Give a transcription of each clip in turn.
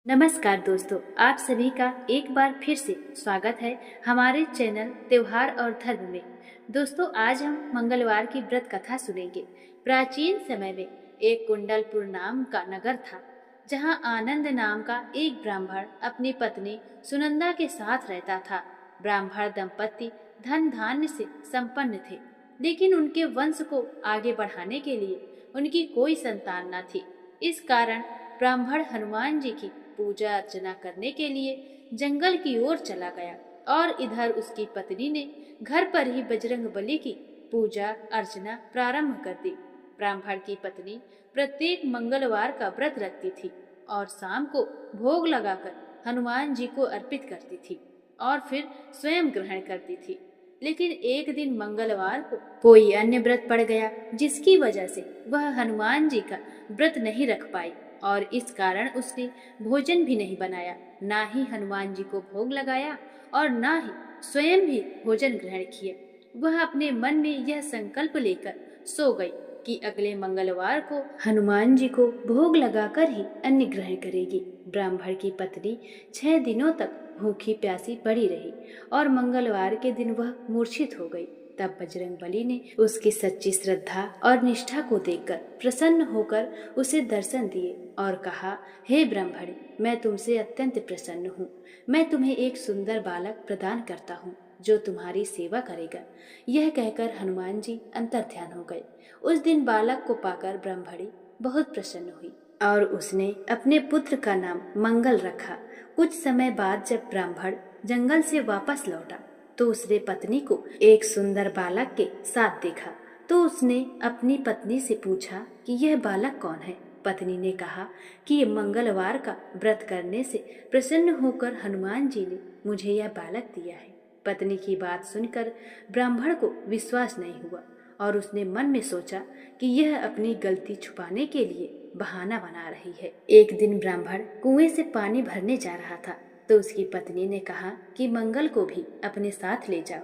नमस्कार दोस्तों, आप सभी का एक बार फिर से स्वागत है हमारे चैनल त्योहार और धर्म में। दोस्तों, आज हम मंगलवार की व्रत कथा सुनेंगे। प्राचीन समय में एक कुंडलपुर नाम का नगर था, जहां आनंद नाम का एक ब्राह्मण अपनी पत्नी सुनंदा के साथ रहता था। ब्राह्मण दंपति धन धान्य से संपन्न थे, लेकिन उनके वंश को आगे बढ़ाने के लिए उनकी कोई संतान न थी। इस कारण ब्राह्मण हनुमान जी की पूजा अर्चना करने के लिए जंगल की ओर चला गया और इधर उसकी पत्नी ने घर पर ही बजरंग बली की पूजा अर्चना प्रारंभ कर दी। ब्राह्मण की पत्नी प्रत्येक मंगलवार का व्रत रखती थी और शाम को भोग लगाकर हनुमान जी को अर्पित करती थी और फिर स्वयं ग्रहण करती थी। लेकिन एक दिन मंगलवार को कोई अन्य व्रत पड़ गया, जिसकी वजह से वह हनुमान जी का व्रत नहीं रख पाई और इस कारण उसने भोजन भी नहीं बनाया, ना ही हनुमान जी को भोग लगाया और ना ही स्वयं भी भोजन ग्रहण किया। वह अपने मन में यह संकल्प लेकर सो गई कि अगले मंगलवार को हनुमान जी को भोग लगाकर ही अन्न ग्रहण करेगी। ब्राह्मण की पत्नी 6 दिनों तक भूखी प्यासी पड़ी रही और मंगलवार के दिन वह मूर्छित हो गई। तब बजरंग बली ने उसकी सच्ची श्रद्धा और निष्ठा को देखकर प्रसन्न होकर उसे दर्शन दिए और कहा, हे ब्राह्मणी, मैं तुमसे अत्यंत प्रसन्न हूँ। मैं तुम्हें एक सुंदर बालक प्रदान करता हूँ जो तुम्हारी सेवा करेगा। यह कहकर हनुमान जी अंतर्ध्यान हो गए। उस दिन बालक को पाकर ब्राह्मणी बहुत प्रसन्न हुई और उसने अपने पुत्र का नाम मंगल रखा। कुछ समय बाद जब ब्राह्मण जंगल से वापस लौटा तो उसने पत्नी को एक सुंदर बालक के साथ देखा। तो उसने अपनी पत्नी से पूछा कि यह बालक कौन है। पत्नी ने कहा कि ये मंगलवार का व्रत करने से प्रसन्न होकर हनुमान जी ने मुझे यह बालक दिया है। पत्नी की बात सुनकर ब्राह्मण को विश्वास नहीं हुआ और उसने मन में सोचा कि यह अपनी गलती छुपाने के लिए बहाना बना रही है। एक दिन ब्राह्मण कुएं से पानी भरने जा रहा था तो उसकी पत्नी ने कहा कि मंगल को भी अपने साथ ले जाओ।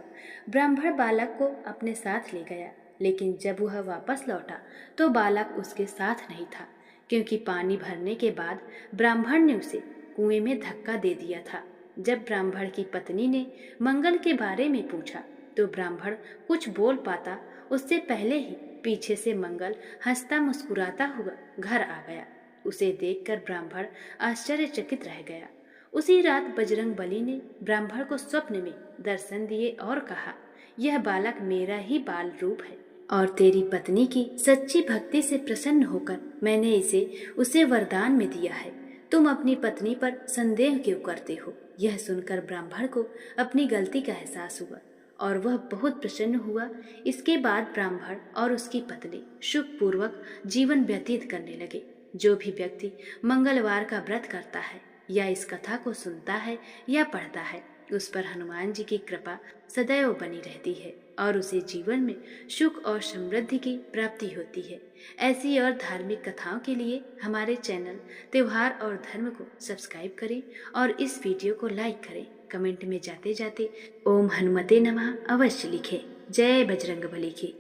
ब्राह्मण बालक को अपने साथ ले गया, लेकिन जब वह वापस लौटा तो बालक उसके साथ नहीं था, क्योंकि पानी भरने के बाद ब्राह्मण ने उसे कुएं में धक्का दे दिया था। जब ब्राह्मण की पत्नी ने मंगल के बारे में पूछा तो ब्राह्मण कुछ बोल पाता उससे पहले ही पीछे से मंगल हंसता मुस्कुराता हुआ घर आ गया। उसे देखकर ब्राह्मण आश्चर्यचकित रह गया। उसी रात बजरंग बली ने ब्राह्मण को स्वप्न में दर्शन दिए और कहा, यह बालक मेरा ही बाल रूप है और तेरी पत्नी की सच्ची भक्ति से प्रसन्न होकर मैंने इसे उसे वरदान में दिया है। तुम अपनी पत्नी पर संदेह क्यों करते हो? यह सुनकर ब्राह्मण को अपनी गलती का एहसास हुआ और वह बहुत प्रसन्न हुआ। इसके बाद ब्राह्मण और उसकी पत्नी सुखपूर्वक जीवन व्यतीत करने लगे। जो भी व्यक्ति मंगलवार का व्रत करता है या इस कथा को सुनता है या पढ़ता है, उस पर हनुमान जी की कृपा सदैव बनी रहती है और उसे जीवन में सुख और समृद्धि की प्राप्ति होती है। ऐसी और धार्मिक कथाओं के लिए हमारे चैनल त्योहार और धर्म को सब्सक्राइब करें और इस वीडियो को लाइक करें। कमेंट में जाते जाते ओम हनुमते नमः अवश्य लिखें। जय बजरंग बली की।